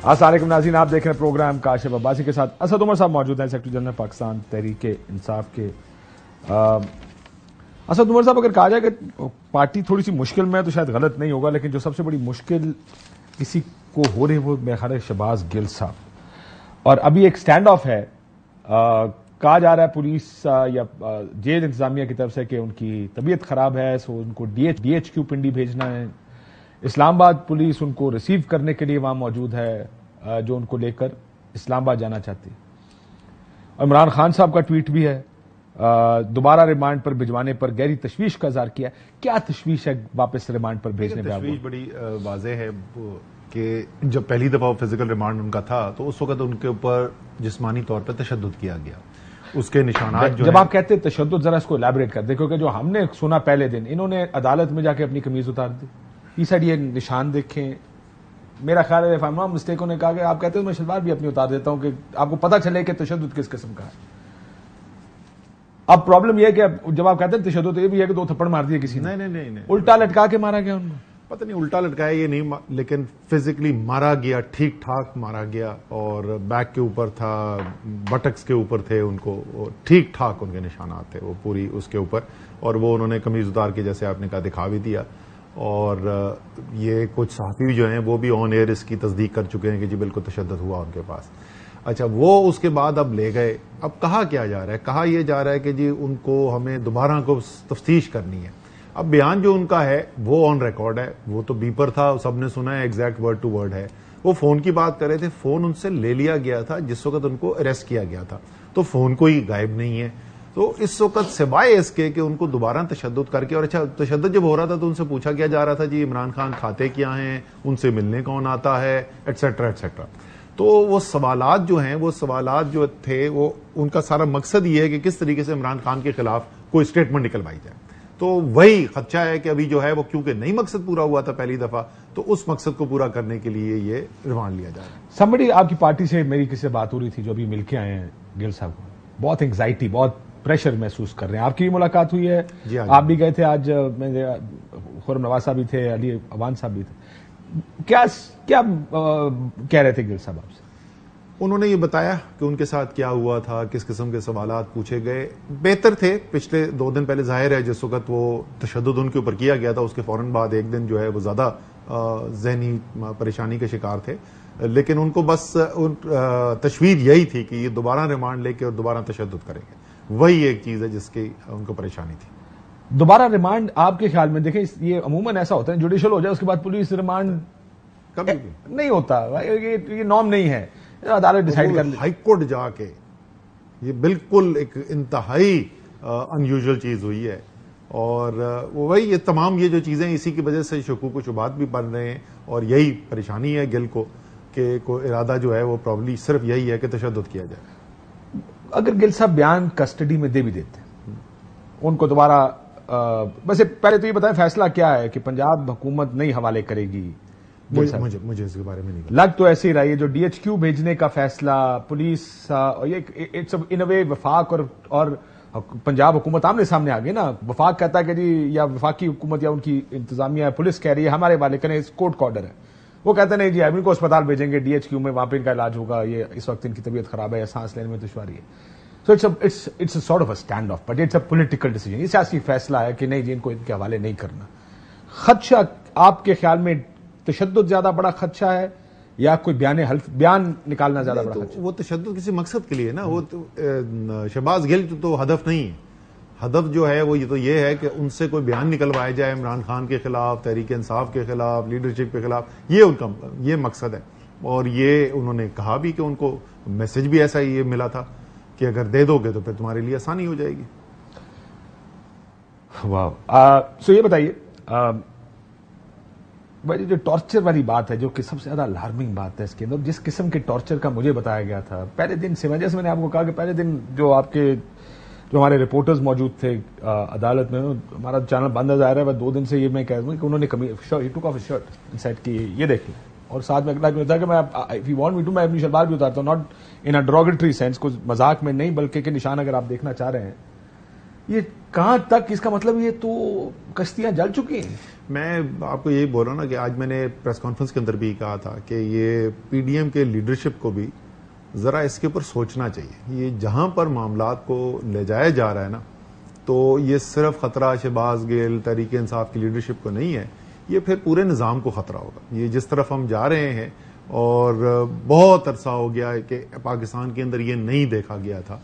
अस्सलाम वालेकुम नाज़रीन, आप देख रहे हैं प्रोग्राम काशिफ अब्बासी के साथ। असद उमर साहब मौजूद हैं, सेक्रेटरी जनरल पाकिस्तान तहरीक इंसाफ के। असद उमर साहब, अगर कहा जाए कि पार्टी थोड़ी सी मुश्किल में है तो शायद गलत नहीं होगा, लेकिन जो सबसे बड़ी मुश्किल किसी को हो रही है वो मेरा ख्याल है शहबाज गिल साहब। और अभी एक स्टैंड ऑफ है, कहा जा रहा है पुलिस या जेल इंतजामिया की तरफ से कि उनकी तबीयत खराब है, सो उनको DHQ पिंडी भेजना है। इस्लामाबाद पुलिस उनको रिसीव करने के लिए वहां मौजूद है, जो उनको लेकर इस्लामाबाद जाना चाहती है। और इमरान खान साहब का ट्वीट भी है, दोबारा रिमांड पर भिजवाने पर गहरी तशवीश का इज़हार किया। क्या तशवीश है वापस रिमांड पर भेजने में? तशवीश बड़ी वाज़ेह है कि जब पहली दफा फिजिकल रिमांड उनका था तो उस वक्त उनके ऊपर जिस्मानी तौर पर तशद्दुद किया गया। उसके निशानात जो जब आप कहते हैं तशद्दुद, जरा इसको इलैबोरेट कर दे, क्योंकि जो हमने सुना पहले दिन इन्होंने अदालत में जाके अपनी कमीज उतार दी। इस साइड ये निशान देखें, मेरा ख्याल है फाइमा मिस्टेक ने कहा कि आप कहते हो मैं शलवार भी अपनी उतार देता हूं कि आपको पता चले कि तशद्दुद किस किस्म का है। अब प्रॉब्लम यह है कि जब आप कहते हैं तशद्दुद, ये भी है कि 2 थप्पड़ मार दिए किसी ने। नहीं, उल्टा लटका के मारा गया उनको। पता नहीं उल्टा लटकाया ये नहीं, लेकिन फिजिकली मारा गया, ठीक ठाक मारा गया। और बैक के ऊपर था, बटक्स के ऊपर थे, उनको ठीक ठाक उनके निशानात थे वो पूरी उसके ऊपर। और वो उन्होंने कमीज उतार के, जैसे आपने कहा, दिखा भी दिया। और ये कुछ सहाफ़ी जो हैं वो भी ऑन एयर इसकी तस्दीक कर चुके हैं कि जी बिल्कुल तशद्दुद हुआ उनके पास। अच्छा, वो उसके बाद अब ले गए। अब कहा क्या जा रहा है? कहा यह जा रहा है कि जी उनको हमें दोबारा को तफ्तीश करनी है। अब बयान जो उनका है वो ऑन रिकॉर्ड है, वो तो बीपर था, सबने सुना है, एग्जैक्ट वर्ड टू वर्ड है। वो फोन की बात कर रहे थे, फोन उनसे ले लिया गया था जिस वक्त उनको अरेस्ट किया गया था, तो फोन कोई गायब नहीं है। तो इस वक्त सिवाय इसके कि उनको दोबारा तशद्दुद करके, और अच्छा तशद्दुद जब हो रहा था तो उनसे पूछा क्या जा रहा था, जी इमरान खान खाते क्या हैं, उनसे मिलने कौन आता है, एटसेट्रा एटसेट्रा। तो वो सवालात जो हैं, वो सवालात जो थे, वो उनका सारा मकसद ये है कि किस तरीके से इमरान खान के खिलाफ कोई स्टेटमेंट निकलवाई जाए। तो वही खदशा है कि अभी जो है वो, क्योंकि नहीं मकसद पूरा हुआ था पहली दफा, तो उस मकसद को पूरा करने के लिए ये रिमांड लिया जा रहा है। समबडी, आपकी पार्टी से मेरी किसी से बात हो रही थी जो अभी मिलके आए हैं गिल साहब को, बहुत एंग्जाइटी, बहुत प्रेशर महसूस कर रहे हैं। आपकी भी मुलाकात हुई है? जी हाँ, आप भी गए थे आज, खुर्रम नवाज साहब भी थे, अली अवान साहब भी थे। क्या कह रहे थे गिल साहब आपसे? उन्होंने ये बताया कि उनके साथ क्या हुआ था, किस किस्म के सवालात पूछे गए। बेहतर थे। पिछले 2 दिन पहले जाहिर है जिस वक्त वो तशद्दुद उनके ऊपर किया गया था, उसके फौरन बाद एक दिन जो है वो ज्यादा जहनी परेशानी के शिकार थे। लेकिन उनको बस तशवीर यही थी कि ये दोबारा रिमांड लेके और दोबारा तशद्दुद करेंगे। वही एक चीज है जिसकी उनको परेशानी थी। दोबारा रिमांड आपके ख्याल में, देखें ये अमूमन ऐसा होता है, जुडिशल हो जाए उसके बाद पुलिस रिमांड कभी नहीं होता, ये नॉर्म नहीं है, अदालत डिसाइड कर ले। हाईकोर्ट जाके ये बिल्कुल एक इंतहाई अनयूजुअल चीज हुई है। और वही ये तमाम ये जो चीजें, इसी की वजह से शकूक व शुबात भी बढ़ रहे हैं। और यही परेशानी है गिल को कि इरादा जो है वो प्रॉब्ली सिर्फ यही है कि तशद्दुद किया जाए। अगर गिल साहब बयान कस्टडी में दे भी देते, उनको दोबारा, वैसे पहले तो ये बताएं फैसला क्या है कि पंजाब हुकूमत नहीं हवाले करेगी? मुझे इसके बारे में नहीं लग तो ऐसे ही रहा है, जो DHQ भेजने का फैसला पुलिस, ये इट्स इन अ वे वफाक और पंजाब हुकूमत आमने सामने आ गई ना। वफाक कहता है कि जी, या वफाकी हुकूमत या उनकी इंतजामिया पुलिस कह रही है हमारे वाले करें, कोर्ट का ऑर्डर है। वो कहते नहीं जी हम इनको अस्पताल भेजेंगे, DHQ में, वहां पर इनका इलाज होगा, ये इस वक्त इनकी तबीयत खराब है या सांस लेने में दुश्वारी है। So it's sort of a stand of, but it's a political decision. ये सियासी फैसला है कि नहीं जी इनको इनके हवाले नहीं करना। खदशा आपके ख्याल में तशद्दुद ज्यादा बड़ा खदशा है या कोई बयान निकालना ज्यादा बड़ा खदशा? वो तशद्दुद किसी मकसद के लिए ना, वो तो शहबाज गिल तो हदफ नहीं है। हदफ जो है वो ये है कि उनसे कोई बयान निकलवाया जाए इमरान खान के खिलाफ, तहरीक इंसाफ के खिलाफ, लीडरशिप के खिलाफ। ये उनका ये मकसद है। और ये उन्होंने कहा भी कि उनको मैसेज भी ऐसा ही ये मिला था कि अगर दे दोगे तो फिर तुम्हारे लिए आसानी हो जाएगी। वाह। सो ये बताइए, भाई जो टॉर्चर वाली बात है, जो कि सबसे ज्यादा अलार्मिंग बात है इसके अंदर, जिस किस्म के टॉर्चर का मुझे बताया गया था पहले दिन से, जैसे मैंने आपको कहा कि पहले दिन जो हमारे रिपोर्टर्स मौजूद थे अदालत में, हमारा चैनल बंद आ रहा है 2 दिन से, ये मैं कह रहा हूं कि उन्होंने टुक ऑफ शर्ट सेट की, ये देखिए, और साथ में अगला था कि मैं if you want me to, मैं अपनी शलवार भी उतारता हूं, नॉट इन अ डरोगेटरी सेंस, कुछ मजाक में नहीं, बल्कि के निशान अगर आप देखना चाह रहे हैं। ये कहां तक, इसका मतलब ये तो कश्तियां जल चुकी हैं। मैं आपको यही बोल रहा हूं ना कि आज मैंने प्रेस कॉन्फ्रेंस के अंदर भी कहा था कि ये पीडीएम के लीडरशिप को भी जरा इसके ऊपर सोचना चाहिए। ये जहां पर मामलात को ले जाया जा रहा है ना, तो ये सिर्फ खतरा शहबाज गिल तहरीक इंसाफ की लीडरशिप को नहीं है, ये फिर पूरे निजाम को खतरा होगा। ये जिस तरफ हम जा रहे हैं, और बहुत अरसा हो गया है कि पाकिस्तान के अंदर ये नहीं देखा गया था,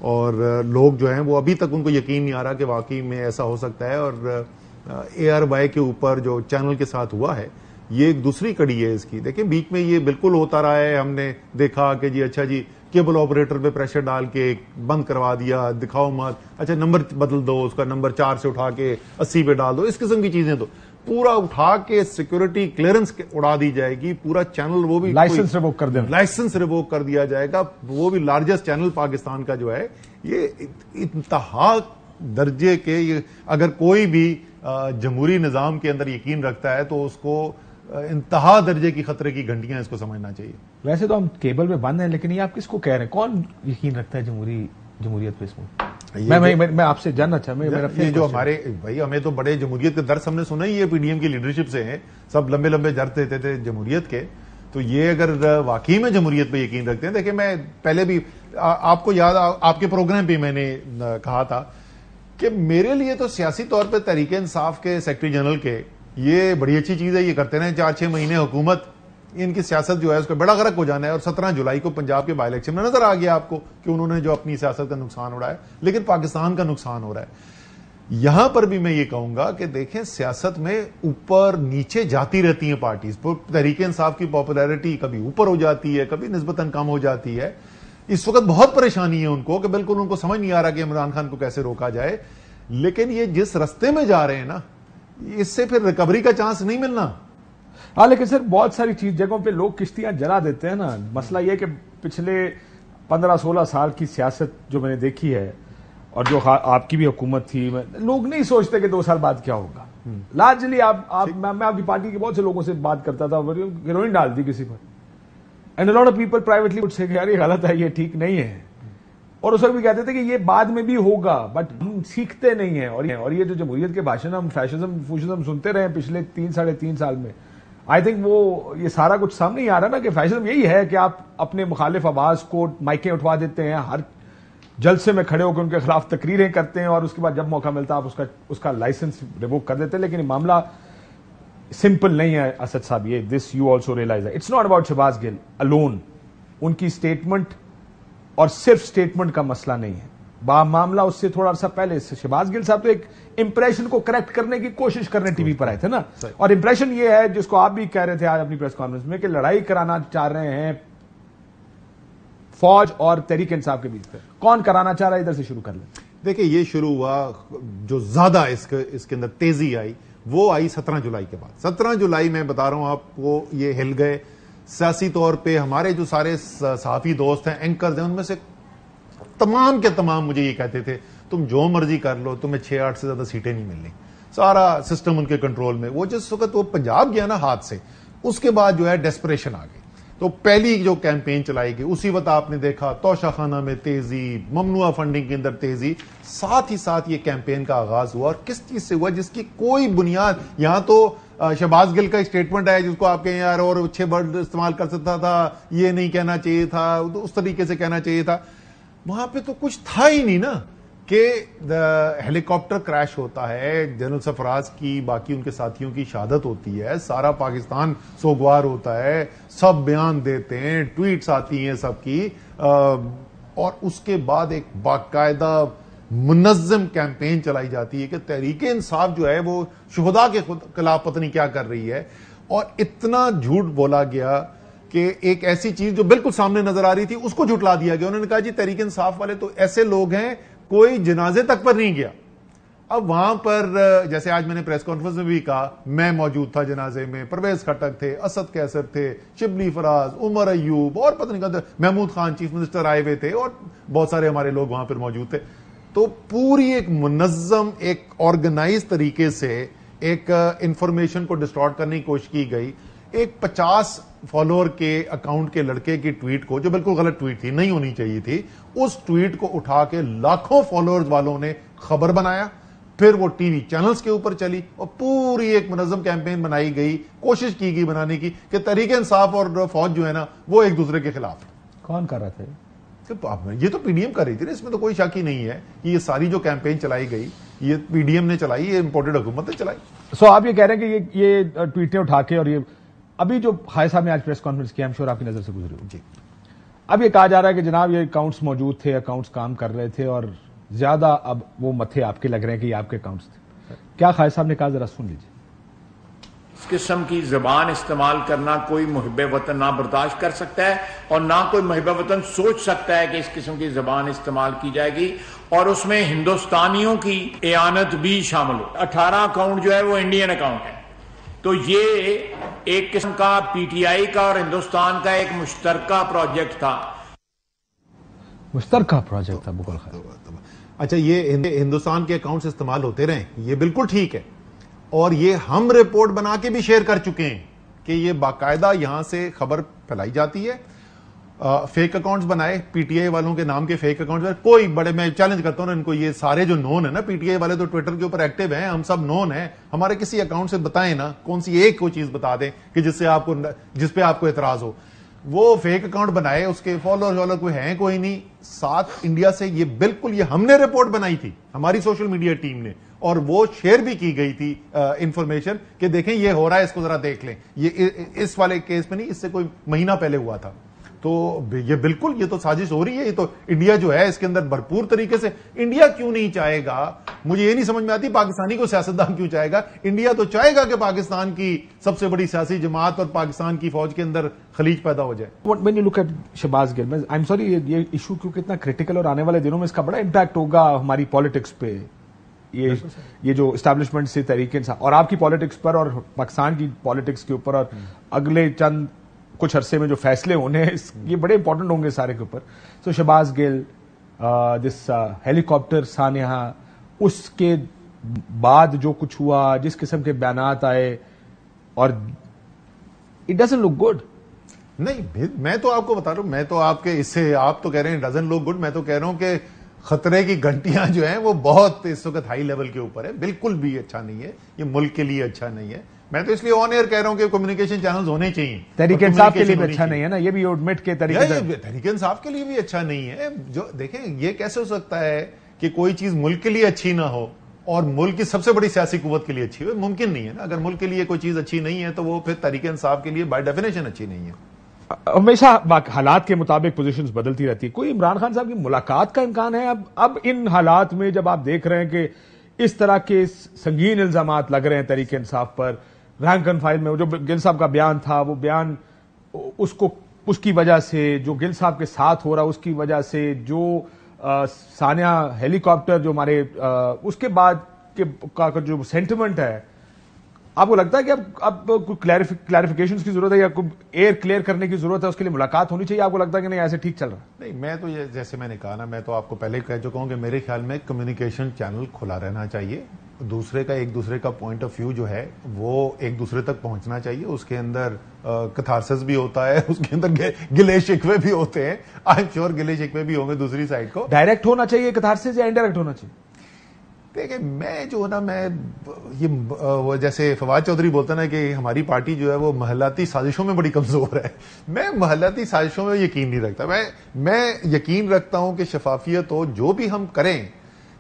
और लोग जो हैं वो अभी तक उनको यकीन नहीं आ रहा कि वाकई में ऐसा हो सकता है। और ARY के ऊपर जो चैनल के साथ हुआ है, ये एक दूसरी कड़ी है इसकी। देखिए बीच में ये बिल्कुल होता रहा है, हमने देखा कि जी अच्छा जी केबल ऑपरेटर पे प्रेशर डाल के बंद करवा दिया, दिखाओ मत, अच्छा नंबर बदल दो, उसका नंबर 4 से उठा के 80 पे डाल दो, इस किस्म की चीजें। तो पूरा उठा के सिक्योरिटी क्लियरेंस उड़ा दी जाएगी, पूरा चैनल, वो भी लाइसेंस रिवोक कर देना, लाइसेंस रिवोक कर दिया जाएगा, वो भी लार्जेस्ट चैनल पाकिस्तान का जो है। ये इंतहा दर्जे के, ये अगर कोई भी जमहूरी निजाम के अंदर यकीन रखता है तो उसको इंतहा दर्जे की खतरे की घंटियां इसको समझना चाहिए। वैसे तो हम केबल में बंद हैं, लेकिन ये आप किसको कह रहे हैं? कौन यकीन रखता है जमहूरियत पे? इसमें मैं आपसे जानना चाहता हूं, ये जो हमारे भाई, हमें तो बड़े जमहूरियत के दर्स हमने सुना ही है पीडीएम की लीडरशिप से हैं, सब लंबे लंबे दर्स देते थे जमहूरियत के। तो ये अगर वाकई में जमहूरियत पे यकीन रखते हैं, देखिए मैं पहले भी आपको याद, आपके प्रोग्राम पे मैंने कहा था कि मेरे लिए तो सियासी तौर पर तहरीक इंसाफ के सेक्रेटरी जनरल के ये बड़ी अच्छी चीज है, ये करते रहे 4-6 महीने हुकूमत, इनकी सियासत जो है उसका बड़ा गर्क हो जाना है। और 17 जुलाई को पंजाब के बाई इलेक्शन में नजर आ गया आपको कि उन्होंने जो अपनी सियासत का नुकसान उड़ाया, लेकिन पाकिस्तान का नुकसान हो रहा है। यहां पर भी मैं ये कहूंगा कि देखें, सियासत में ऊपर नीचे जाती रहती हैं पार्टीज। तहरीक इंसाफ की पॉपुलैरिटी कभी ऊपर हो जाती है, कभी निस्बतन कम हो जाती है। इस वक्त बहुत परेशानी है उनको कि बिल्कुल उनको समझ नहीं आ रहा कि इमरान खान को कैसे रोका जाए। लेकिन ये जिस रास्ते में जा रहे हैं ना, इससे फिर रिकवरी का चांस नहीं मिलना। हाँ, लेकिन सर बहुत सारी जगहों पे लोग किश्तियां जला देते हैं ना। मसला यह कि पिछले 15-16 साल की सियासत जो मैंने देखी है, और जो आपकी भी हुकूमत थी, लोग नहीं सोचते कि 2 साल बाद क्या होगा। लार्जली मैं आपकी पार्टी के बहुत से लोगों से बात करता था, हीरोइन डाल दी किसी पर, and a lot of people privately would say कि यार ये गलत है, ये ठीक नहीं है। और उस वक्त भी कहते थे कि ये बाद में भी होगा, बट हम सीखते नहीं है। और ये जो जमहूरियत के भाषण हम फैशिज्म सुनते रहे पिछले 3-3.5 साल में, आई थिंक वो ये सारा कुछ सामने ही आ रहा है ना कि फैशिज्म यही है कि आप अपने मुखालिफ आवाज को माइकें उठवा देते हैं, हर जलसे में खड़े होकर उनके खिलाफ तकरीरें करते हैं, और उसके बाद जब मौका मिलता है आप उसका लाइसेंस रिवोक कर देते हैं। लेकिन मामला सिंपल नहीं है असद साहब, ये this you also realise, it's not about Shahbaz Gill alone. उनकी स्टेटमेंट और सिर्फ स्टेटमेंट का मसला नहीं है, मामला उससे थोड़ा सा पहले से। शहबाज गिल साहब तो एक इंप्रेशन को करेक्ट करने की कोशिश करने टीवी पर आए थे ना, और इंप्रेशन ये है जिसको आप भी कह रहे थे आज अपनी प्रेस कॉन्फ्रेंस में कि लड़ाई कराना चाह रहे हैं फौज और तहरीक इंसाफ के बीच में। कौन कराना चाह रहा है? इधर से शुरू कर ले। देखिए ये शुरू हुआ, जो ज्यादा इसके अंदर तेजी आई वो आई 17 जुलाई के बाद। 17 जुलाई मैं बता रहा हूं आपको, ये हिल गए सियासी तौर पे। हमारे जो सारे सहाफी दोस्त हैं, एंकर्स हैं, उनमें से तमाम के तमाम मुझे ये कहते थे तुम जो मर्जी कर लो, तुम्हें 6-8 से ज्यादा सीटें नहीं मिलनी, सारा सिस्टम उनके कंट्रोल में। वो जिस वक्त वो पंजाब गया ना हाथ से, उसके बाद जो है डेस्परेशन आ गई। तो पहली जो कैंपेन चलाई गई उसी वक्त आपने देखा तोशाखाना में तेजी, ममनुआ फंडिंग के अंदर तेजी, साथ ही साथ ये कैंपेन का आगाज हुआ। और किस चीज से हुआ जिसकी कोई बुनियाद, यहां तो शहबाज गिल का स्टेटमेंट है जिसको आप कहें यार और अच्छे वर्ड इस्तेमाल कर सकता था, ये नहीं कहना चाहिए था, तो उस तरीके से कहना चाहिए था। वहां पे तो कुछ था ही नहीं ना कि हेलीकॉप्टर क्रैश होता है, जनरल सरफराज की, बाकी उनके साथियों की शहादत होती है, सारा पाकिस्तान सोगवार होता है, सब बयान देते हैं, ट्वीट्स आती हैं सबकी, और उसके बाद एक बाकायदा मुनज्जम कैंपेन चलाई जाती है कि तहरीक इंसाफ जो है वो शुहदा के खिलाफ पता नहीं क्या कर रही है। और इतना झूठ बोला गया कि एक ऐसी चीज जो बिल्कुल सामने नजर आ रही थी उसको झुटला दिया गया। उन्होंने कहा जी तहरीक इंसाफ वाले तो ऐसे लोग हैं कोई जनाजे तक पर नहीं गया। अब वहां पर जैसे आज मैंने प्रेस कॉन्फ्रेंस में भी कहा, मैं मौजूद था जनाजे में, परवेज खटक थे, असद कैसर थे, शिबली फराज, उमर अयूब और पता नहीं कहा महमूद खान चीफ मिनिस्टर आए हुए थे, और बहुत सारे हमारे लोग वहां पर मौजूद थे। तो पूरी एक मुनज्जम, एक ऑर्गेनाइज तरीके से एक इंफॉर्मेशन को डिस्टॉर्ट करने की कोशिश की गई। एक 50 फॉलोअर के अकाउंट के लड़के की ट्वीट को, जो बिल्कुल गलत ट्वीट थी, नहीं होनी चाहिए थी, उस ट्वीट को उठा के लाखों फॉलोअर्स वालों ने खबर बनाया, फिर वो टीवी चैनल्स के ऊपर चली और पूरी एक मुनज़्ज़म कैंपेन बनाई गई, कोशिश की गई बनाने की कि तहरीक इंसाफ और फौज जो है ना वो एक दूसरे के खिलाफ है। कौन कर रहा था ये तो पीडीएम कर रही थी ना, इसमें तो कोई शक ही नहीं है कि ये सारी जो कैंपेन चलाई गई ये पीडीएम ने चलाई, ये इंपोर्टेड हुकूमत ने चलाई। सो आप ये कह रहे हैं कि ये ट्वीटें उठा के, और ये अभी जो खाई साहब ने आज प्रेस कॉन्फ्रेंस किया, आई एम श्योर आपकी नजर से गुजरी होगी जी। अब ये कहा जा रहा है कि जनाब ये अकाउंट्स मौजूद थे, अकाउंट्स काम कर रहे थे और ज्यादा अब वो मथे आपके लग रहे हैं कि ये आपके अकाउंट्स थे। क्या खाई साहब ने कहा, जरा सुन लीजिए। इस किस्म की जबान इस्तेमाल करना कोई मुहिब्बे वतन ना बर्दाश्त कर सकता है और ना कोई मुहिब्बे वतन सोच सकता है कि इस किस्म की जबान इस्तेमाल की जाएगी और उसमें हिंदुस्तानियों की एआनत भी शामिल हो। 18 अकाउंट जो है वो इंडियन अकाउंट है, तो ये एक किस्म का पीटीआई का और हिंदुस्तान का एक मुश्तरका प्रोजेक्ट था। मुश्तरका प्रोजेक्ट था बुकुल खान। अच्छा, ये हिंदुस्तान के अकाउंट्स इस्तेमाल होते रहे, ये बिल्कुल ठीक है, और ये हम रिपोर्ट बना के भी शेयर कर चुके हैं कि ये बाकायदा यहां से खबर फैलाई जाती है। फेक अकाउंट्स बनाए पीटीआई वालों के नाम के फेक अकाउंट्स, कोई बड़े, मैं चैलेंज करता हूं इनको, ये सारे जो नोन है ना पीटीआई वाले तो ट्विटर के ऊपर एक्टिव हैं, हम सब नोन हैं, हमारे किसी अकाउंट से बताएं ना, कौन सी एक कोई चीज बता दें कि जिस पे आपको एतराज हो। वो फेक अकाउंट बनाए, उसके फॉलोअर कोई हैं कोई नहीं, साथ इंडिया से ये बिल्कुल, ये हमने रिपोर्ट बनाई थी हमारी सोशल मीडिया टीम ने, और वो शेयर भी की गई थी इंफॉर्मेशन कि देखें ये हो रहा है, इसको जरा देख लें। ये इस वाले केस में नहीं, इससे कोई महीना पहले हुआ था। तो ये बिल्कुल, ये तो साजिश हो रही है, ये तो इंडिया जो है इसके अंदर भरपूर तरीके से, इंडिया क्यों नहीं चाहेगा, मुझे ये नहीं समझ में आती पाकिस्तानी को सियासतदान क्यों चाहेगा। इंडिया तो चाहेगा कि पाकिस्तान की सबसे बड़ी सियासी जमात और पाकिस्तान की फौज के अंदर खलीज पैदा हो जाए। When you look at Shahbaz Gill, I am sorry, ये इशू क्योंकि इतना क्रिटिकल और आने वाले दिनों में इसका बड़ा इंपैक्ट होगा हमारी पॉलिटिक्स पे, ये जो एस्टैब्लिशमेंट से तरीके से और आपकी पॉलिटिक्स पर और पाकिस्तान की पॉलिटिक्स के ऊपर, और अगले चंद कुछ अरसे में जो फैसले होने हैं ये बड़े इंपॉर्टेंट होंगे सारे के ऊपर। सो शहबाज गिल, दिस हेलीकॉप्टर सानिया, उसके बाद जो कुछ हुआ, जिस किस्म के बयानात आए, और इट डजंट लुक गुड। नहीं, मैं तो आपको बता रहा हूं, मैं तो आपके इससे, आप तो कह रहे हैं डजंट लुक गुड, मैं तो कह रहा हूं कि खतरे की घंटियां जो हैं वो बहुत इस वक्त हाई लेवल के ऊपर है, बिल्कुल भी अच्छा नहीं है, ये मुल्क के लिए अच्छा नहीं है। मैं तो इसलिए ऑन एयर कह रहा हूं कि कम्युनिकेशन चैनल्स होने चाहिए। तहरीक इंसाफ के लिए भी अच्छा नहीं है ना, ये भी एडमिट के तहरीक इंसाफ के लिए भी अच्छा नहीं है। जो देखें, ये कैसे हो सकता है कि कोई चीज मुल्क के लिए अच्छी ना हो और मुल्क की सबसे बड़ी सियासी कुव्वत के लिए अच्छी हो? मुमकिन नहीं है ना। अगर मुल्क के लिए कोई चीज अच्छी नहीं है तो वो फिर तहरीक इंसाफ के लिए बाय डेफिनेशन अच्छी नहीं है। हमेशा हालात के मुताबिक पोजीशंस बदलती रहती है। कोई इमरान खान साहब की मुलाकात का इम्कान है अब इन हालात में, जब आप देख रहे हैं कि इस तरह के संगीन इल्जामात लग रहे हैं तहरीक इंसाफ पर, रैंक एंड फाइल में जो गिल साहब का बयान था, वो बयान उसकी वजह से, जो गिल साहब के साथ हो रहा उसकी वजह से, जो सानिया हेलीकॉप्टर जो हमारे उसके बाद का जो सेंटिमेंट है, आपको लगता है कि अब कोई क्लैरिफिकेशन की जरूरत है या कोई एयर क्लियर करने की जरूरत है, उसके लिए मुलाकात होनी चाहिए? आपको लगता है कि नहीं ऐसे ठीक चल रहा है? नहीं, मैं तो ये, जैसे मैंने कहा ना, मैं तो आपको पहले कह चुका हूं कि मेरे ख्याल में कम्युनिकेशन चैनल खुला रहना चाहिए, दूसरे का एक दूसरे का पॉइंट ऑफ व्यू जो है वो एक दूसरे तक पहुंचना चाहिए, उसके अंदर कथारसिस भी होता है, उसके अंदर गिले शिकवे भी होते हैं, आई एम श्योर गिले शिकवे भी होंगे दूसरी साइड को। डायरेक्ट होना चाहिए कथारसिस या इनडायरेक्ट होना चाहिए? देखिए, मैं जो ना, मैं ये वो जैसे फवाद चौधरी बोलता ना कि हमारी पार्टी जो है वो महलाती साजिशों में बड़ी कमजोर है, मैं महलाती साजिशों में यकीन नहीं रखता। मैं यकीन रखता हूं कि शफाफियत हो, जो भी हम करें,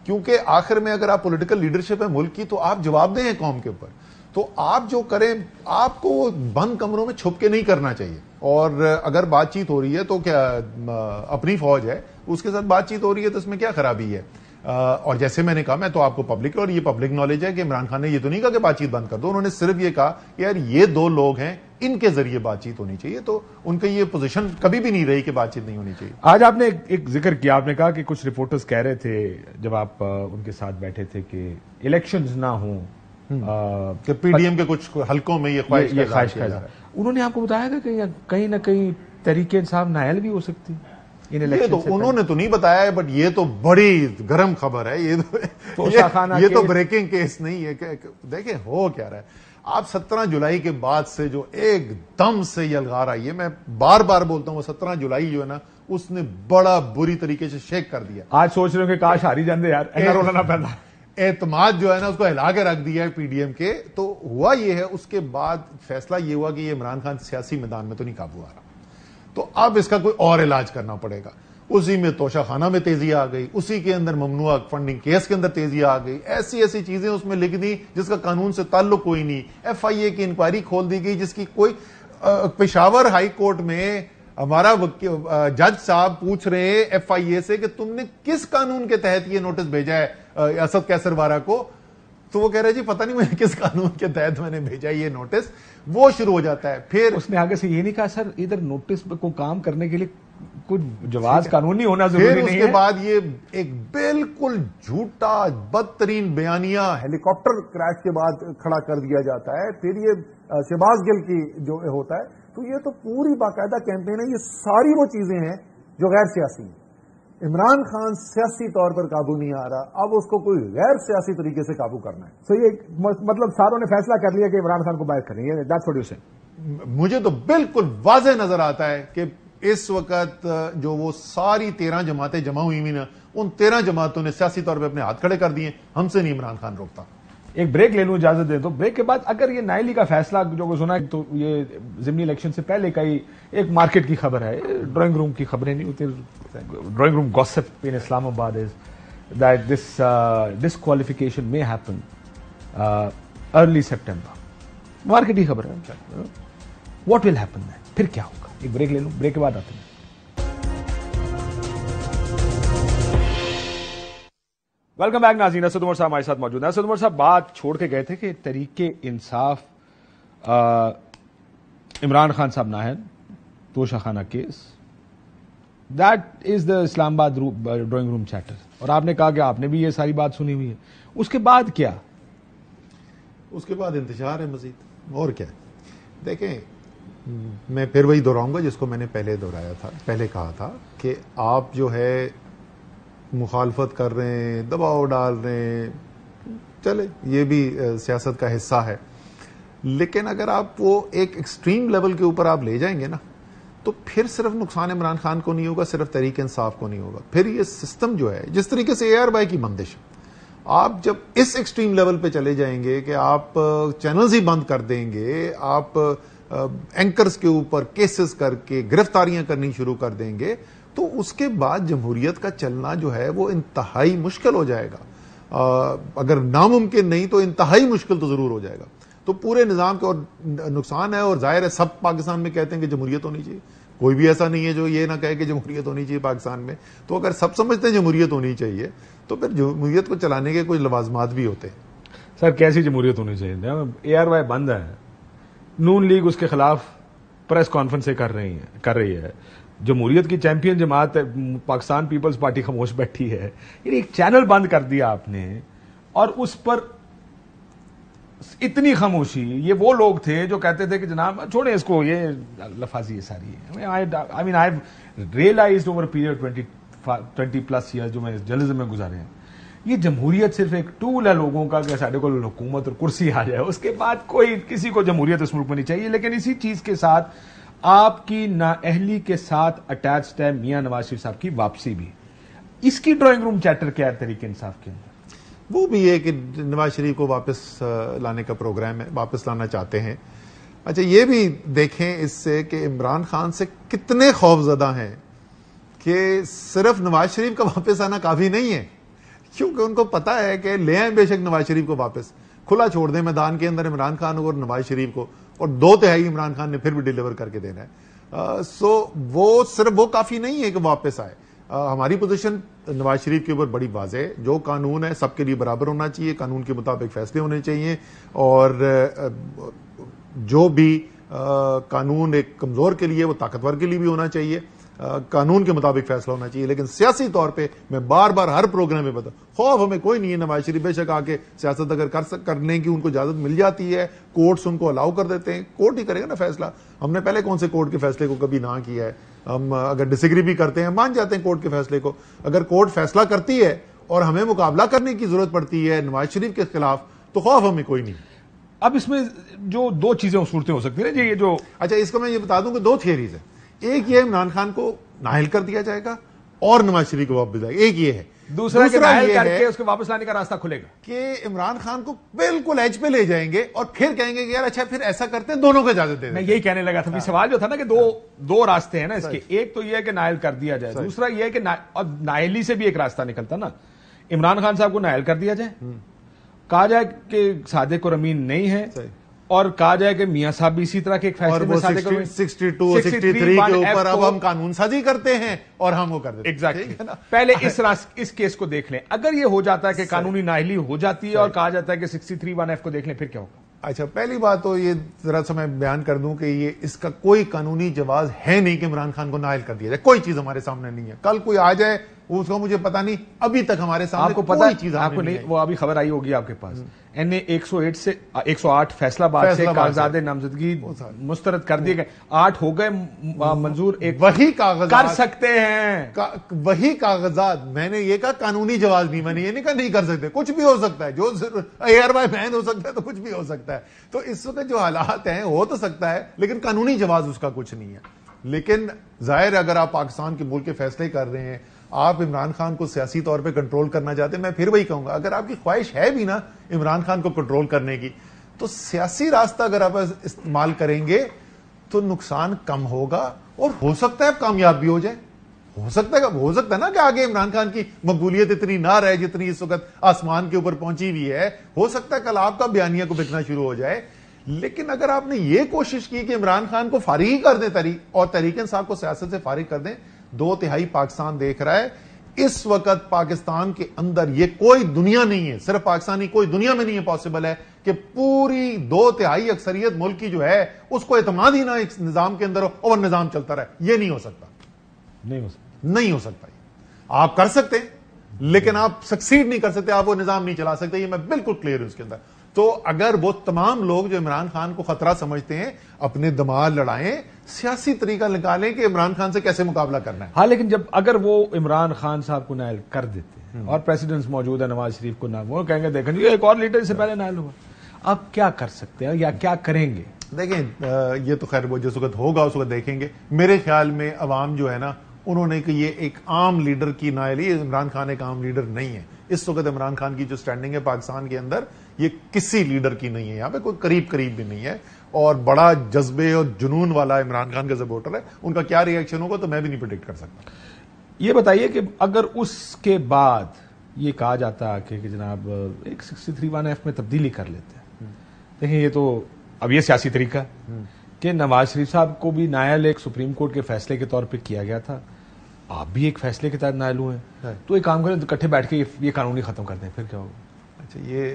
क्योंकि आखिर में अगर आप पॉलिटिकल लीडरशिप है मुल्क की तो आप जवाबदेह हैं कौम के ऊपर। तो आप जो करें, आपको बंद कमरों में छुप के नहीं करना चाहिए। और अगर बातचीत हो रही है तो क्या, अपनी फौज है उसके साथ बातचीत हो रही है तो इसमें क्या खराबी है? और जैसे मैंने कहा, मैं तो आपको पब्लिक, और ये पब्लिक नॉलेज है कि इमरान खान ने ये तो नहीं कहा कि बातचीत बंद कर दो, उन्होंने सिर्फ ये कहा कि यार ये दो लोग हैं, इनके जरिए बातचीत होनी चाहिए। तो उनकी ये पोजीशन कभी भी नहीं रही कि बातचीत नहीं होनी चाहिए। आज आपने एक जिक्र किया, आपने कहा कि कुछ रिपोर्टर्स कह रहे थे जब आप उनके साथ बैठे थे कि इलेक्शंस ना हो, कि पीडीएम के कुछ हलकों में ये ख्वाहिश किया जा रहा है। उन्होंने आपको बताया था कि कहीं ना कहीं तहरीक इंसाफ नायल भी हो सकती है इन ये तो उन्होंने तो नहीं बताया है, बट ये तो बड़ी गर्म खबर है। ये तो ब्रेकिंग केस नहीं है। देखिए हो क्या रहा है, आप 17 जुलाई के बाद से जो एकदम से यलगार आई है, मैं बार बार बोलता हूं, 17 जुलाई जो है ना, उसने बड़ा बुरी तरीके से शेक कर दिया। आज सोच रहे हो कि काश हारी जाते यार, ऐसा रोना ना पैदा। एतमाद जो है ना उसको हिला के रख दिया है पीडीएम के। तो हुआ ये है, उसके बाद फैसला ये हुआ कि ये इमरान खान सियासी मैदान में तो नहीं काबू आ रहा, तो अब इसका कोई और इलाज करना पड़ेगा। उसी में तोशाखाना में तेजी आ गई, उसी के अंदर ममनुआ फंडिंग केस के अंदर तेजी आ गई, ऐसी ऐसी चीजें उसमें लिख दी जिसका कानून से ताल्लुक कोई नहीं। एफआईए की इंक्वायरी खोल दी गई जिसकी कोई पेशावर हाई कोर्ट में हमारा जज साहब पूछ रहे हैं एफआईए से कि तुमने किस कानून के तहत ये नोटिस भेजा है असद कैसरवारा को, तो वो कह रहे जी पता नहीं मैंने किस कानून के तहत मैंने भेजा ये नोटिस। वो शुरू हो जाता है। फिर उसने आगे से ये नहीं कहा सर इधर नोटिस को काम करने के लिए कुछ जवाज कानूनी होना जरूरी नहीं है। उसके बाद ये एक बिल्कुल झूठा बदतरीन बयानिया हेलीकॉप्टर क्रैश के बाद खड़ा कर दिया जाता है। फिर ये शहबाज गिल की जो होता है, तो ये तो पूरी बाकायदा कैंपेन है। ये सारी वो चीजें हैं जो गैर सियासी हैं। इमरान खान सियासी तौर पर काबू नहीं आ रहा, अब उसको कोई गैर सियासी तरीके से काबू करना है। सो ये मतलब सारों ने फैसला कर लिया कि इमरान खान को बाहर करेंगे। दैट्स व्हाट यू से। मुझे तो बिल्कुल वाज़ेह नजर आता है कि इस वक्त जो वो सारी 13 जमातें जमा हुई हुई ना, उन 13 जमातों ने सियासी तौर पर अपने हाथ खड़े कर दिए। हमसे नहीं इमरान खान रोकता। एक ब्रेक ले लूं, इजाजत दे दो। ब्रेक के बाद अगर ये नायली का फैसला जो सुना है, तो ये जिमनी इलेक्शन से पहले का ही एक मार्केट की खबर है, ड्राइंग रूम की खबरें नहीं होती। Drawing room gossip in Islamabad is that this disqualification may happen early September. Market की खबर है। व्हाट विल हैपन दैट, फिर क्या होगा? एक ब्रेक ले लूं, ब्रेक के बाद आते हैं। वेलकम बैक नाज़रीन। असद उमर साहब हमारे साथ मौजूद हैं। असद उमर साहब बात छोड़ के गए थे कि तरीके इंसाफ इमरान खान साहब Nahan Toshakhana case, that is the Islamabad drawing room chatter, और आपने कहा कि आपने भी ये सारी बात सुनी हुई है। उसके बाद क्या? उसके बाद इंतजार है मजीद, और क्या। देखें, मैं फिर वही दोहराऊंगा जिसको मैंने पहले दोहराया था, पहले कहा था कि आप जो है मुखालफत कर रहे हैं, दबाव डाल रहे हैं, चले ये भी सियासत का हिस्सा है। लेकिन अगर आप वो एक एक्सट्रीम लेवल के ऊपर आप ले जाएंगे ना, तो फिर सिर्फ नुकसान इमरान खान को नहीं होगा, सिर्फ तहरीक इंसाफ को नहीं होगा। फिर ये सिस्टम जो है, जिस तरीके से AR भाई की बंदिश, आप जब इस एक्सट्रीम लेवल पे चले जाएंगे कि आप चैनल्स ही बंद कर देंगे, आप एंकर्स के ऊपर केसेस करके गिरफ्तारियां करनी शुरू कर देंगे, तो उसके बाद जमहूरियत का चलना जो है वो इंतहाई मुश्किल हो जाएगा। अगर नामुमकिन नहीं तो इंतहाई मुश्किल तो जरूर हो जाएगा। तो पूरे निजाम का और नुकसान है। और जाहिर है सब पाकिस्तान में कहते हैं कि जमहूरियत होनी चाहिए, कोई भी ऐसा नहीं है जो ये ना कहे कि जमहूरियत होनी चाहिए पाकिस्तान में। तो अगर सब समझते हैं जमहूरियत होनी चाहिए, तो फिर जमहूरियत को चलाने के कुछ लवाजमात भी होते हैं। सर कैसी जमहूरियत होनी चाहिए? ARY बंद है, नून लीग उसके खिलाफ प्रेस कॉन्फ्रेंस कर रही है, जमहूरियत की चैंपियन जमात पाकिस्तान पीपल्स पार्टी खामोश बैठी है। यानी एक चैनल बंद कर दिया आपने, और उस पर इतनी खामोशी। ये वो लोग थे जो कहते थे कि जनाब छोड़े इसको, ये लफाजी ये सारी है। I mean I realised over period 20+ year जो मैं जर्नलिज्म में गुजारे हैं, ये जमहूरियत सिर्फ एक टूल है लोगों का कि साढ़े को हुकूमत और कुर्सी आ जाए, उसके बाद कोई किसी को जमहूरियत इस मुल्क में नहीं चाहिए। लेकिन इसी चीज के साथ आपकी नाअहली के साथ अटैच्ड है मियां नवाज शरीफ साहब की वापसी भी। इसकी ड्राइंग रूम चैटर क्या है तरीके इंसाफ के अंदर? वो भी है कि नवाज शरीफ को वापस लाने का प्रोग्राम है, वापस लाना चाहते हैं। अच्छा, ये भी देखें इससे कि इमरान खान से कितने खौफजदा हैं कि सिर्फ नवाज शरीफ का वापस आना काफी नहीं है, क्योंकि उनको पता है कि ले आए बेशक नवाज शरीफ को वापस, खुला छोड़ दें मैदान के अंदर इमरान खान और नवाज शरीफ को, और 2/3 इमरान खान ने फिर भी डिलीवर करके देना है। सो वो सिर्फ वो काफी नहीं है कि वापस आए। हमारी पोजीशन नवाज शरीफ के ऊपर बड़ी वाज़ेह है। जो कानून है सबके लिए बराबर होना चाहिए, कानून के मुताबिक फैसले होने चाहिए, और जो भी कानून एक कमजोर के लिए वो ताकतवर के लिए भी होना चाहिए। कानून के मुताबिक फैसला होना चाहिए। लेकिन सियासी तौर पे मैं बार बार हर प्रोग्राम में बता, खौफ हमें कोई नहीं है। नवाज शरीफ बेशक आके सियासत अगर करने की उनको इजाजत मिल जाती है, कोर्ट्स उनको अलाउ कर देते हैं, कोर्ट ही करेगा ना फैसला। हमने पहले कौन से कोर्ट के फैसले को कभी ना किया है। हम अगर डिसएग्री भी करते हैं, मान जाते हैं कोर्ट के फैसले को। अगर कोर्ट फैसला करती है और हमें मुकाबला करने की जरूरत पड़ती है नवाज शरीफ के खिलाफ, तो खौफ हमें कोई नहीं। अब इसमें जो दो चीजें सूरतें हो सकती है ना, ये जो अच्छा, इसको मैं ये बता दूं कि 2 थियरीज है। एक ये इमरान खान को नाहिल कर दिया जाएगा, और नवाज शरीफ को वापस आएगा। एक ये है। दूसरा कि नायल ये करके है उसके वापस लाने का रास्ता खुलेगा कि इमरान खान को बिल्कुल एज पे ले जाएंगे और फिर कहेंगे कि यार अच्छा फिर ऐसा करते हैं, दोनों को इजाजत दे मैं दें। यही कहने लगा था। सवाल जो था ना कि दो रास्ते हैं ना इसके, एक तो ये है कि नायल कर दिया जाए, दूसरा ये है कि और नायली से भी एक रास्ता निकलता ना, इमरान खान साहब को नायल कर दिया जाए, कहा जाए कि सादिक और अमीन नहीं है, और कहा जाए कि मियां साहब भी इसी तरह के एक फैसले में 62 और 63 के ऊपर अब हम कानून साजी करते हैं और हम वो कर देते हैं। एग्जैक्टली। पहले इस केस को देख लें। अगर ये हो जाता है कि कानूनी नाअहली हो जाती है और कहा जाता है कि 63(1)(f) को देख लें, फिर क्या होगा? अच्छा, पहली बात तो ये जरा सा मैं बयान कर दूं कि ये इसका कोई कानूनी जवाब है नहीं कि इमरान खान को नायल कर दिया जाए। कोई चीज हमारे सामने नहीं है। कल कोई आ जाए उसको मुझे पता नहीं, अभी तक हमारे सामने आपको पता कोई चीज आपको नहीं, वो अभी खबर आई होगी आपके पास, एनए 108 फैसलाबाद से कागजात नामजदगी मुस्तरद कर दिए गए, 8 हो गए मंजूर। एक वही कागजात कर सकते हैं, वही कागजात। मैंने ये कहा कानूनी जवाब नहीं, मैंने ये नहीं कहा नहीं कर सकते। कुछ भी हो सकता है, जो एयर बाय बैन हो सकता है तो कुछ भी हो सकता है। तो इस वक्त जो हालात हैं हो तो सकता है, लेकिन कानूनी जवाब उसका कुछ नहीं है। लेकिन जाहिर अगर आप पाकिस्तान के मुल्क के फैसले कर रहे हैं, आप इमरान खान को सियासी तौर पे कंट्रोल करना चाहते हैं, मैं फिर वही कहूंगा, अगर आपकी ख्वाहिश है भी ना इमरान खान को कंट्रोल करने की, तो सियासी रास्ता अगर आप इस्तेमाल करेंगे तो नुकसान कम होगा और हो सकता है कामयाब भी हो जाए। हो सकता है ना कि आगे इमरान खान की मकबूलियत इतनी ना रहे जितनी इस वक्त आसमान के ऊपर पहुंची हुई है। हो सकता है कल आपका बयानिया को बिकना शुरू हो जाए। लेकिन अगर आपने ये कोशिश की कि इमरान खान को फारिग ही कर दें और तहरीक इंसाफ को सियासत से फारिग कर दें, 2/3 पाकिस्तान देख रहा है। इस वक्त पाकिस्तान के अंदर ये कोई दुनिया नहीं है, सिर्फ पाकिस्तानी, कोई दुनिया में नहीं है पॉसिबल है कि पूरी 2/3 अक्सरियत मुल्क की जो है उसको एतमाद ही ना इस निजाम के अंदर हो और निजाम चलता रहे। ये नहीं हो सकता, नहीं हो सकता। आप कर सकते हैं लेकिन आप सक्सीड नहीं कर सकते, आप वो निजाम नहीं चला सकते। ये मैं बिल्कुल क्लियर हूं इसके अंदर। तो अगर वो तमाम लोग जो इमरान खान को खतरा समझते हैं, अपने दिमाग लड़ाएं, सियासी तरीका निकालें कि इमरान खान से कैसे मुकाबला करना है। हाँ, लेकिन जब अगर वो इमरान खान साहब को नायल कर देते हैं और प्रेसिडेंट मौजूद है नवाज शरीफ को ना, वो कहेंगे देखें ये एक और लीडर से पहले नायल हुआ, अब क्या कर सकते हैं या क्या करेंगे? देखें, ये तो खैर वो जिस वक्त होगा उस वक्त देखेंगे। मेरे ख्याल में अवाम जो है ना, उन्होंने कि ये एक आम लीडर की नायली, इमरान खान एक आम लीडर नहीं है। इस वक्त इमरान खान की जो स्टैंडिंग है पाकिस्तान के अंदर, ये किसी लीडर की नहीं है। यहां पे कोई करीब भी नहीं है और बड़ा जज्बे और जुनून वाला इमरान खान का सपोर्टर है। उनका क्या रिएक्शन होगा तो मैं भी नहीं प्रेडिक्ट कर सकता। ये बताइए कि अगर उसके बाद ये कहा जाता कि जनाब एक 63(1)(f) में तब्दीली कर लेते हैं, देखिए ये तो अब ये सियासी तरीका कि नवाज शरीफ साहब को भी नायल एक सुप्रीम कोर्ट के फैसले के तौर पे किया गया था, आप भी एक फैसले के तहत नायल हुए हैं, तो एक काम करें, इकट्ठे बैठ के ये कानूनी खत्म कर दें, फिर क्या होगा? अच्छा, ये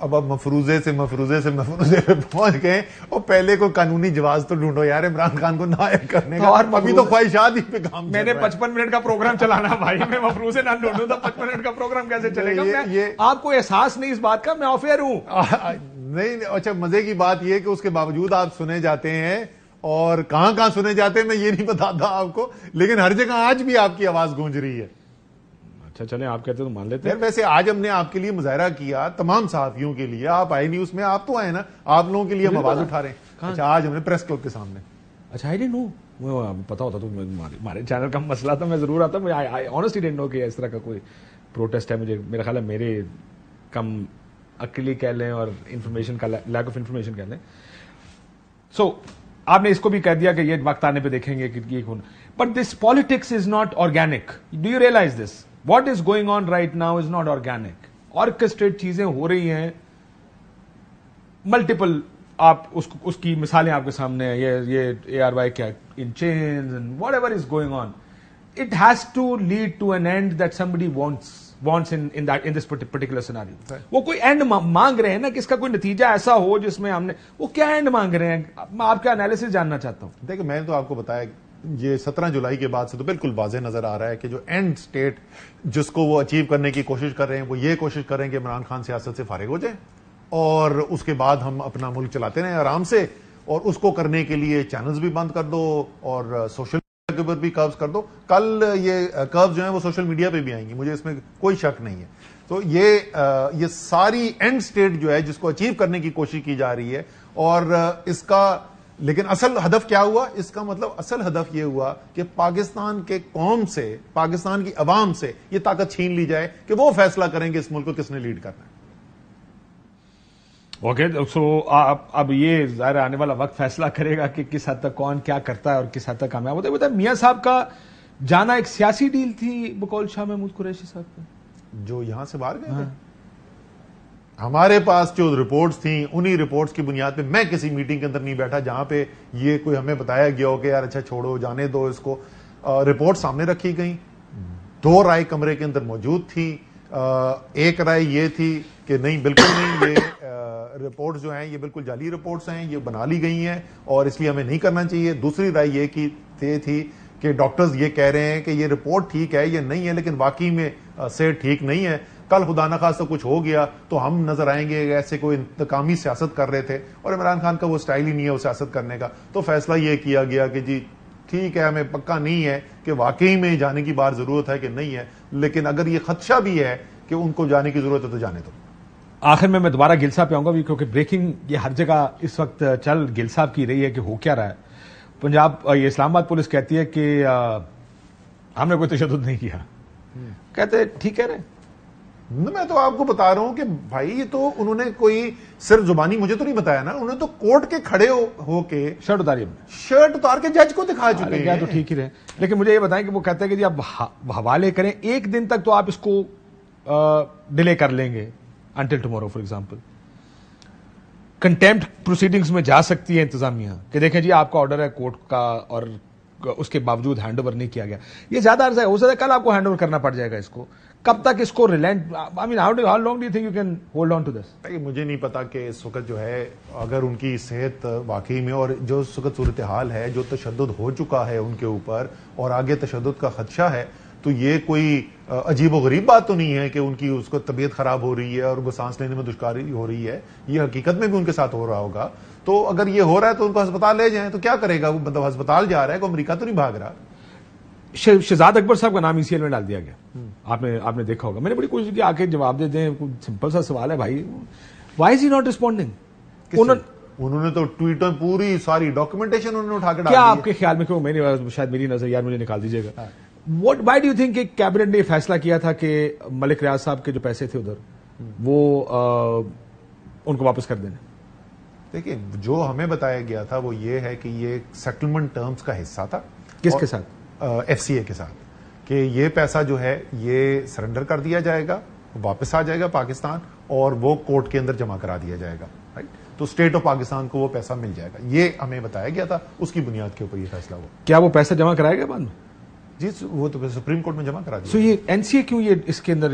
अब मफरूजे से पे पहुंच गए और पहले को कानूनी जवाब तो ढूंढो यार इमरान खान को नायल करने का। और अभी तो ख्वाहिशात ही पे काम मैंने 55 मिनट का प्रोग्राम चलाना भाई, मैं मफरूजे ना ढूंढूं तो 55 मिनट का प्रोग्राम कैसे चलेगा? आपको एहसास नहीं इस बात का, मैं ऑफेयर हूं। नहीं, अच्छा, मजे की बात यह कि उसके बावजूद आप सुने जाते हैं और कहां सुने जाते हैं मैं ये नहीं बताता आपको, लेकिन हर जगह आज भी आपकी आवाज गूंज रही है। अच्छा चले, आप कहते तो मान लेते हैं। वैसे आज हमने आपके लिए मुजाहरा किया, तमाम सहाफियों के लिए। आप आए न्यूज में, आप तो आए ना, आप लोगों के लिए हम आवाज उठा रहे हैं। अच्छा, आज हमने प्रेस क्लब के सामने। अच्छा, आई डिडंट नो, पता होता तो हमारे चैनल का मसला था, मैं जरूर आता। आई ऑनेस्टली डिडंट नो कि इस तरह का कोई प्रोटेस्ट है। मुझे मेरा ख्याल है मेरे कम अकेली कह लें और इंफॉर्मेशन का लैक ऑफ इंफॉर्मेशन कह लें। सो आपने इसको भी कह दिया कि ये वक्त आने पे देखेंगे कि ये कौन। But this politics is not organic. Do you realise this? What is going on right now is not organic. Orchestrate चीजें हो रही हैं, मल्टीपल। आप उसकी मिसालें आपके सामने हैं। ये ARY क्या in chains and whatever is going on, it has to lead to an end that somebody wants in this particular scenario. वो कोई एंड मांग रहे हैं ना कि इसका कोई नतीजा ऐसा हो जिसमें हमने, वो क्या एंड मांग रहे हैं? मैं आपका एनालिसिस जानना चाहता हूं। देखिए, मैंने तो आपको बताया ये 17 जुलाई के बाद से तो बिल्कुल वाज़ेह नजर आ रहा है कि जो एंड स्टेट जिसको वो अचीव करने की कोशिश कर रहे हैं, वो ये कोशिश कर रहे हैं कि इमरान खान सियासत से फारिग हो जाए और उसके बाद हम अपना मुल्क चलाते रहें आराम से। और उसको करने के लिए चैनल्स भी बंद कर दो और सोशल के ऊपर भी कर्व्स कर दो। कल ये कर्व्स जो हैं वो सोशल मीडिया पे भी आएंगी, मुझे इसमें कोई शक नहीं है। तो ये सारी एंड स्टेट जो है जिसको अचीव करने की कोशिश की जा रही है और इसका लेकिन असल हदफ क्या हुआ? इसका मतलब असल हदफ यह हुआ कि पाकिस्तान के कौम से, पाकिस्तान की अवाम से यह ताकत छीन ली जाए कि वो फैसला करेंगे इस मुल्क को किसने लीड करना है। ओके, सो अब ये ज़ाहिर आने वाला वक्त फैसला करेगा कि किस हद तक कौन क्या करता है और किस हद तक कामयाब होता है। बताए मियां साहब का जाना एक सियासी डील थी बकौल शाह महमूद कुरैशी साहब का, जो यहां से बाहर गए थे। हमारे पास जो रिपोर्ट्स थी, उन्हीं रिपोर्ट्स की बुनियाद पे मैं किसी मीटिंग के अंदर नहीं बैठा जहां पे ये कोई हमें बताया गया हो कि यार अच्छा छोड़ो, जाने दो इसको। रिपोर्ट सामने रखी गई, 2 राय कमरे के अंदर मौजूद थी। एक राय ये थी कि नहीं, बिल्कुल नहीं, ये रिपोर्ट्स जो हैं ये बिल्कुल जाली रिपोर्ट्स हैं, ये बना ली गई हैं और इसलिए हमें नहीं करना चाहिए। दूसरी राय ये की थी कि डॉक्टर्स ये कह रहे हैं कि ये रिपोर्ट ठीक है, ये नहीं है, लेकिन वाकई में से ठीक नहीं है। कल खुदा न खास्ता कुछ हो गया तो हम नजर आएंगे ऐसे कोई इंतकामी सियासत कर रहे थे, और इमरान खान का वो स्टाइल ही नहीं है वो सियासत करने का। तो फैसला ये किया गया कि जी ठीक है, हमें पक्का नहीं है कि वाकई में जाने की बार जरूरत है कि नहीं है, लेकिन अगर ये खदशा भी है कि उनको जाने की जरूरत है तो जाने दो। आखिर में मैं दोबारा गिल साहब पे आऊंगा भी, क्योंकि ब्रेकिंग ये हर जगह इस वक्त चल गिल साहब की रही है कि हो क्या रहा है। पंजाब, ये इस्लामाबाद पुलिस कहती है कि हमने कोई तशद्दुद नहीं किया। कहते ठीक कह रहे। मैं तो आपको बता रहा हूं कि भाई ये तो उन्होंने कोई सिर्फ जुबानी मुझे तो नहीं बताया ना, उन्होंने तो कोर्ट के खड़े होके शर्ट उतारी, शर्ट उतार के जज को दिखा चुके हैं। तो ठीक ही रहे, लेकिन मुझे ये बताएं कि वो कहते हैं कि जी आप हवाले करें, एक दिन तक तो आप इसको डिले कर लेंगे, until tomorrow for example. Contempt proceedings में जा सकती है इंतजामिया कि देखें जी आपका ऑर्डर है कोर्ट का और उसके बावजूद हैंड ओवर नहीं किया गया। ये ज्यादा अर्जा है, हो सकता है कल आपको हैंड ओवर करना पड़ जाएगा इसको। कब तक इसको relent, I mean how long do you think you can hold on to this? मुझे नहीं पता कि इस वक्त जो है अगर उनकी सेहत वाकई में, और जो इस वक्त सूरत हाल है, जो तशद्दुद हो चुका है उनके ऊपर और आगे तशद्दुद का खदशा है, तो ये कोई अजीब व गरीब बात तो नहीं है कि उनकी उसको तबीयत खराब हो रही है और उनको सांस लेने में दुश्वारी हो रही है। ये हकीकत में भी उनके साथ हो रहा होगा। तो अगर ये हो रहा है तो उनको अस्पताल ले जाएं। तो क्या करेगा वो, मतलब अस्पताल जा रहा है, कोई अमेरिका तो नहीं भाग रहा। शहजाद अकबर साहब का नाम ईसीएल में डाल दिया गया, आपने देखा होगा। मैंने बड़ी कोशिश की आके जवाब दे दें, सिंपल सा सवाल है भाई, why is he not responding? उन्होंने तो ट्वीटों पूरी सारी डॉक्यूमेंटेशन उन्होंने उठा के डाल दी। क्या आपके ख्याल में, क्यों मैंने शायद मेरी नजर, यार मुझे निकाल दीजिएगा, why do you think cabinet ने फैसला किया था कि मलिक रियाज साहब के जो पैसे थे उधर वो उनको वापस कर देने? देखिए, जो हमें बताया गया था वो ये है कि ये सेटलमेंट टर्म्स का हिस्सा था। किसके साथ? एफसीए के साथ, कि ये पैसा जो है ये सरेंडर कर दिया जाएगा, वापस आ जाएगा पाकिस्तान और वो कोर्ट के अंदर जमा करा दिया जाएगा, राइट? तो स्टेट ऑफ पाकिस्तान को वो पैसा मिल जाएगा, ये हमें बताया गया था। उसकी बुनियाद के ऊपर ये फैसला हुआ। क्या वो पैसा जमा कराएगा बाद में? जी, वो तो सुप्रीम कोर्ट में जमा करा दिया। सो ये एनसीए क्यों ये इसके अंदर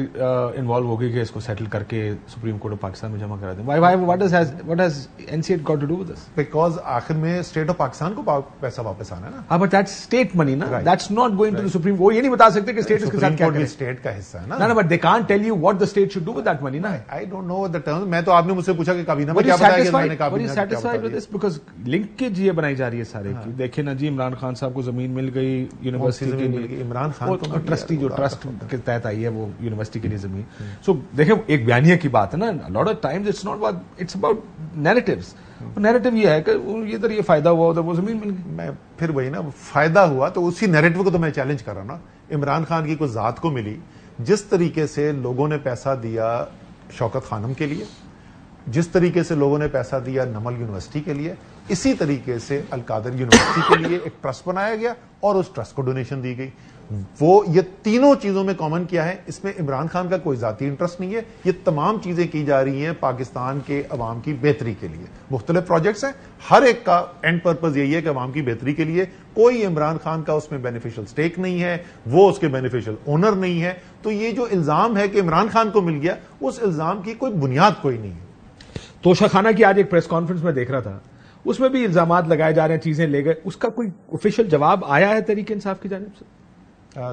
इन्वॉल्व हो गई कि इसको सेटल करके सुप्रीम कोर्ट ऑफ पाकिस्तान में जमा करा दें? Why what has NCA got to do with this? Because आखिर में स्टेट ऑफ पाकिस्तान को पैसा वापस आना है ना। हाँ, बट दैट्स स्टेट मनी ना, that's not going to the supreme. वो ये नहीं बता सकते कि स्टेट इसके साथ क्या करे। स्टेट का हिस्सा है ना, but they can't tell you what the state should do with that money ना। I don't know the terms. मैं तो आपने मुझसे पूछा कि काबीना में क्या बताया गया, मैंने काबीना में क्या बताया। बिकॉज लिंकेज ये बनाई जा रही है सारे की। देखिए ना जी, इमरान खान साहब को जमीन मिल गई यूनिवर्सिटी के लिए, इमरान खान ट्रस्टी जो ट्रस्ट के तहत आई है वो यूनिवर्सिटी के लिए जमीन। सो देखिए, एक बयानिया की बात है ना, lot of times it's not about, it's about narratives. Narrative ये है कि इधर ये फायदा हुआ, उधर वो जमीन मिल गई। मैं फिर वही ना, फायदा हुआ तो उसी नैरेटिव को तो मैं चैलेंज कर रहा ना। इमरान खान की कोई जात को मिली, जिस तरीके से लोगों ने पैसा दिया शौकत खानम के लिए, जिस तरीके से लोगों ने पैसा दिया नमल यूनिवर्सिटी के लिए, इसी तरीके से अलकादर यूनिवर्सिटी के लिए एक ट्रस्ट बनाया गया और उस ट्रस्ट को डोनेशन दी गई। वो ये तीनों चीजों में कॉमन क्या है, इसमें इमरान खान का कोई जाती इंटरेस्ट नहीं है। ये तमाम चीजें की जा रही हैं पाकिस्तान के अवाम की बेहतरी के लिए। मुख्तलिफ प्रोजेक्ट्स हैं, हर एक का एंड पर्पज यही है कि अवाम की बेहतरी के लिए। कोई इमरान खान का उसमें बेनिफिशियल स्टेक नहीं है, वो उसके बेनिफिशियल ओनर नहीं है। तो ये जो इल्जाम है कि इमरान खान को मिल गया, उस इल्जाम की कोई बुनियाद कोई नहीं है। तोशाखाना की आज एक प्रेस कॉन्फ्रेंस में देख रहा था, उसमें भी इल्जामात लगाए जा रहे हैं, चीजें ले गए, उसका कोई ऑफिशियल जवाब आया है तहरीक इंसाफ की जानिब से?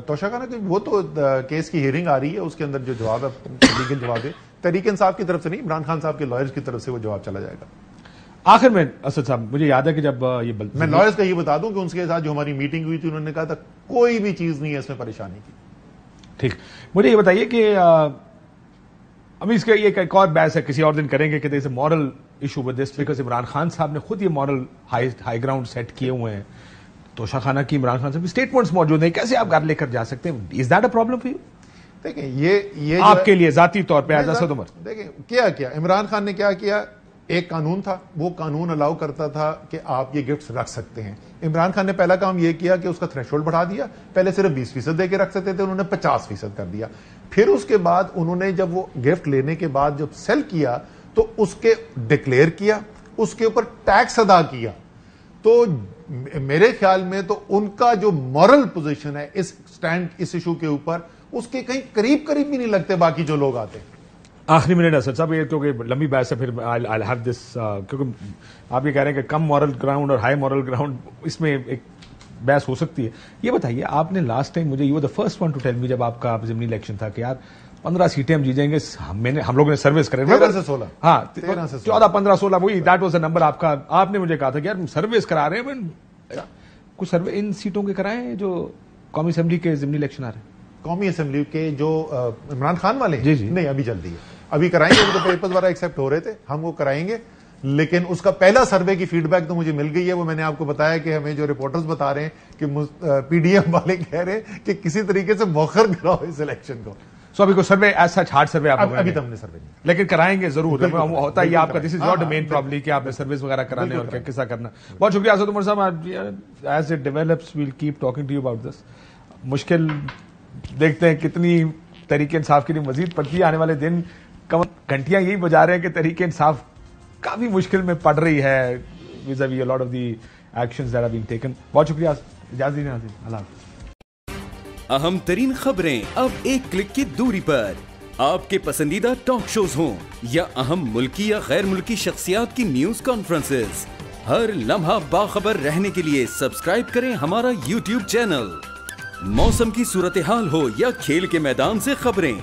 तोशाखाना की वो तो केस की हियरिंग आ रही है, उसके अंदर जो जवाब है लीगल जवाब है, तहरीक इंसाफ की तरफ से नहीं, इमरान खान साहब के लॉयर्स की तरफ से वो जवाब चला जाएगा। आखिर में असद साहब, मुझे याद है कि जब ये मैं लॉयर्स का ये बता दूं कि उनके साथ जो हमारी मीटिंग हुई थी, उन्होंने कहा था कोई भी चीज नहीं है इसमें परेशानी की। ठीक, मुझे ये बताइए कि अभी इसका ये एक और बहस है, किसी और दिन करेंगे कि moral issue with this because Imran Khan साहब ने खुद ये मॉरल हाई ग्राउंड सेट किए हुए हैं। तोशाखाना की इमरान खान साहब की स्टेटमेंट्स मौजूद हैं, कैसे आप घर लेकर जा सकते हैं? Is that a problem for you? देखिए ये आपके लिए जाती तौर पे एज असद उमर, देखिए क्या इमरान खान ने क्या किया, एक कानून था, वो कानून अलाउ करता था कि आप ये गिफ्ट्स रख सकते हैं। इमरान खान ने पहला काम ये किया कि उसका थ्रेशोल्ड बढ़ा दिया, पहले सिर्फ 20% दे के रख सकते थे, उन्होंने 50% कर दिया। फिर उसके बाद उन्होंने जब वो गिफ्ट लेने के बाद जब सेल किया तो उसके डिक्लेयर किया, उसके ऊपर टैक्स अदा किया। तो मेरे ख्याल में तो उनका जो मॉरल पोजीशन है इस स्टैंड इस इशू के ऊपर, उसके कहीं करीब करीब भी नहीं लगते बाकी जो लोग आते हैं। आखिरी मिनट असद साहब, ये क्योंकि लंबी बहस है, फिर आई हैव दिस, क्योंकि आप ये कह रहे हैं कि कम मॉरल ग्राउंड और हाई मॉरल ग्राउंड, इसमें एक बहस हो सकती है। ये बताइए, आपने लास्ट टाइम मुझे, you were the first one to tell me जब आपका ज़िमनी इलेक्शन था कि यार 15 सीटें हम जीतेंगे, हम लोगों ने सर्विस करे 13 से 16, हाँ 13 से 14 15 16, वही दैट वाज द नंबर आपका। आपने मुझे कहा था कि यार सर्विस करा रहे हैं, कुछ सर्वे इन सीटों के कराएं जो कौमी असेंबली के ज़िमनी इलेक्शन आ रहे हैं। कौमी असेंबली के जो इमरान खान वाले हैं, जी। नहीं अभी जल्दी है, अभी कराएंगे, वो तो पेपर्स वगैरह एक्सेप्ट हो रहे थे, हम वो कराएंगे। लेकिन उसका पहला सर्वे की फीडबैक तो मुझे मिल गई है। वो मैंने आपको बताया कि हमें जो रिपोर्टर्स बता रहे हैं कि पीडीएम वाले कह रहे हैं कि किसी तरीके से मौखर कराओ इस इलेक्शन को। सो अभी कोई सर्वे एज सच हार्ड सर्वे अभी तो हमने सर्वे नहीं, लेकिन कराएंगे जरूर। होता ही आपका, this is your domain probably कि आपने सर्विस वगैरह कराने और क्या किसा करना। बहुत शुक्रिया असद उमर साहब, as it develops we'll keep talking to you about this. मुश्किल देखते हैं कितनी तरीके इंसाफ के लिए मजीद पड़ती है। आने वाले दिन घंटियां यही बजा रहे हैं कि तरीके इंसाफ काफी मुश्किल में पड़ रही है with a lot of the actions that are being taken. बहुत शुक्रिया, इजाजत दीजिए, अल्लाह हाफ़िज़। अहम तरीन खबरें अब एक क्लिक की दूरी पर, आपके पसंदीदा टॉक शोज हों या अहम मुल्की या गैर मुल्की शख्सियात की न्यूज कॉन्फ्रेंसेस, हर लम्हा बाखबर रहने के लिए सब्सक्राइब करें हमारा YouTube चैनल। मौसम की सूरत हाल हो या खेल के मैदान से खबरें,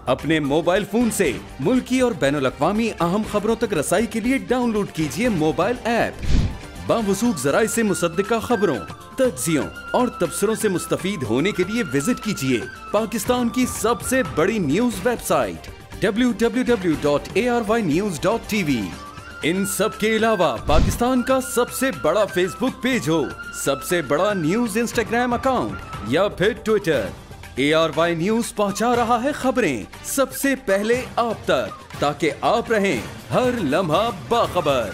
अपने मोबाइल फोन से मुल्की और बैनुल-अक़वामी अहम खबरों तक रसाई के लिए डाउनलोड कीजिए मोबाइल ऐप। बावसूख ज़राए से मुसद्दिका खबरों, तज्ज़ियों और तबसरों से मुस्तफ़ीद होने के लिए विजिट कीजिए पाकिस्तान की सबसे बड़ी न्यूज वेबसाइट www.arYnews.tv। इन सब के अलावा पाकिस्तान का सबसे बड़ा फेसबुक पेज हो, सबसे बड़ा न्यूज इंस्टाग्राम अकाउंट या फिर ट्विटर, ARY न्यूज पहुंचा रहा है खबरें सबसे पहले आप तक, ताकि आप रहें हर लम्हा बाखबर।